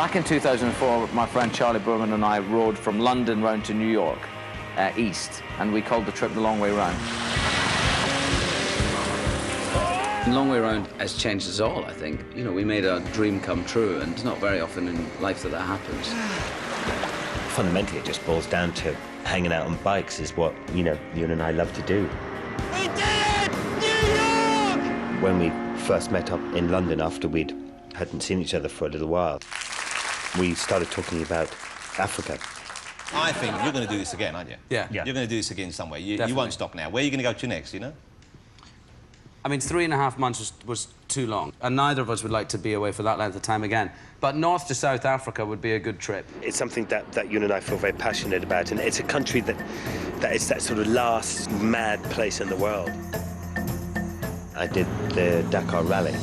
back in 2004, my friend Charlie Burman and I rode from London round to New York, east, and we called the trip the Long Way Round. The Long Way Round has changed us all, I think. You know, we made our dream come true, and it's not very often in life that that happens. Fundamentally, it just boils down to hanging out on bikes is what, you know, you and I love to do. We did it! New York! When we first met up in London after we hadn't seen each other for a little while, we started talking about Africa. I think you're going to do this again, aren't you? Yeah. You're going to do this again somewhere. You Definitely. won't stop now. Where are you going to go to next, you know? I mean, 3.5 months was too long, and neither of us would like to be away for that length of time again. But north to South Africa would be a good trip. It's something that you and I feel very passionate about, and it's a country that is that sort of last mad place in the world. I did the Dakar Rally.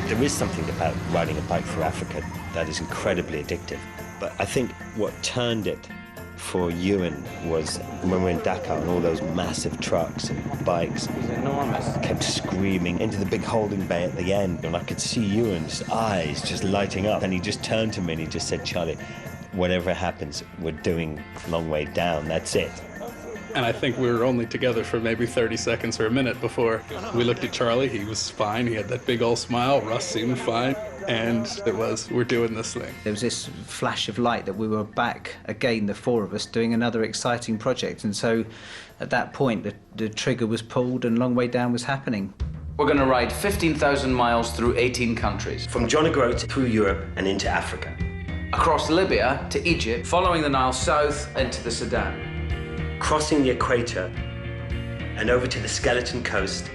There is something about riding a bike through Africa that is incredibly addictive. But I think what turned it for Ewan was when we were in Dakar and all those massive trucks and bikes. It was enormous. Kept screaming into the big holding bay at the end, and I could see Ewan's eyes just lighting up. And he just turned to me and he just said, "Charlie, whatever happens, we're doing Long Way Down, that's it." And I think we were only together for maybe 30 seconds or a minute before we looked at Charlie. He was fine. He had that big old smile. Russ seemed fine. And it was, we're doing this thing. There was this flash of light that we were back again, the four of us, doing another exciting project. And so at that point, the trigger was pulled and Long Way Down was happening. We're going to ride 15,000 miles through 18 countries. From John O'Groat through Europe and into Africa. Across Libya to Egypt, following the Nile south into the Sudan. Crossing the equator and over to the Skeleton Coast.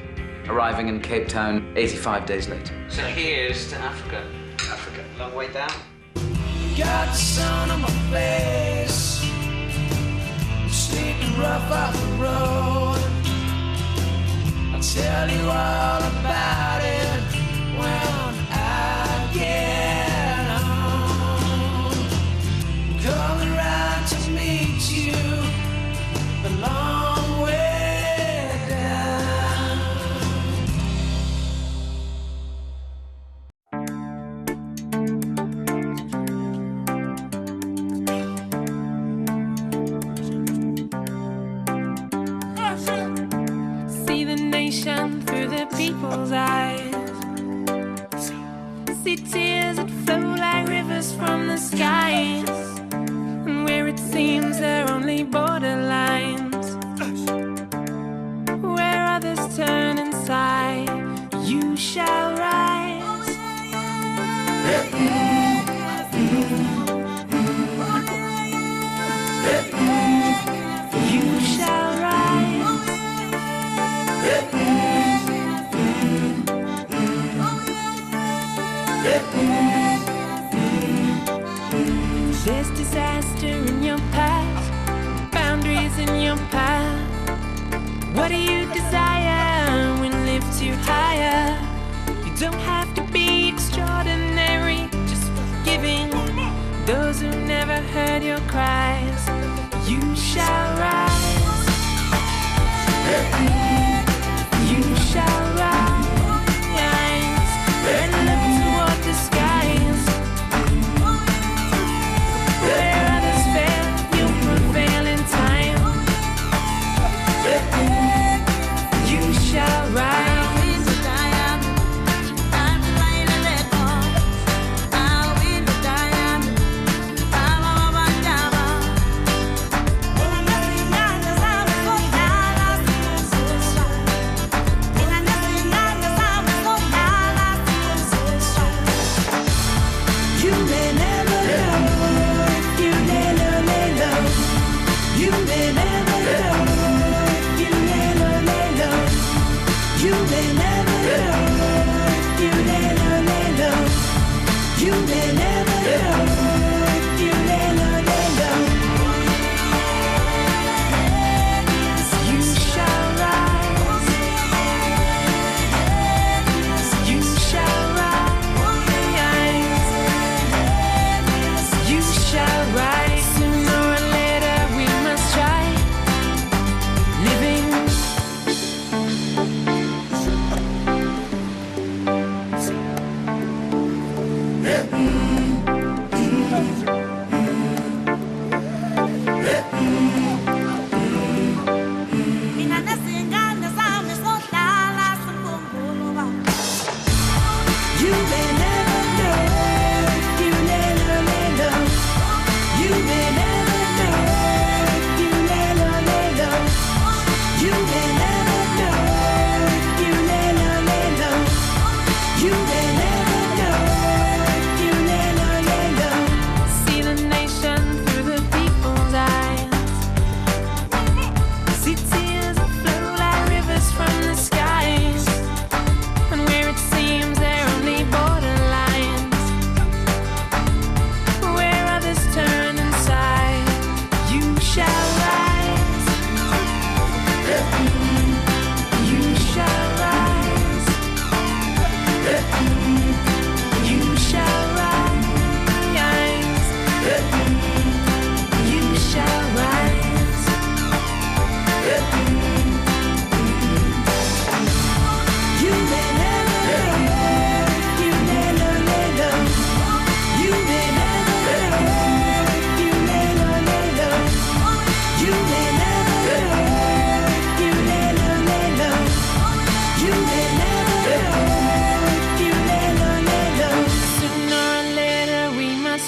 Arriving in Cape Town 85 days later. So here's to Africa. Africa, Long Way Down. Got the sun on my face, sleeping rough off the road. I'll tell you all about it when I get home. Coming round to meet you, the long way down. See the nation through the people's eyes. See tears that flow like rivers from the skies. And where it seems there are only borderlines, where others turn and sigh, you shall rise. You shall rise. There's disaster in your path, boundaries in your path. What do you desire when lifts you higher? You don't have to be extraordinary, just forgiving those who never heard your cries. You shall rise. You shall rise and look toward the skies. Where others fail, you'll prevail in time. You shall rise. You may never know if you lay low, lay low. You may never know if you lay low, lay low. You may never know if you lay low, lay low. You may never know if you lay low, lay low. You shall rise. You shall rise. You shall rise. Sooner or later we must try living.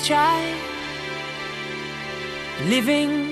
try living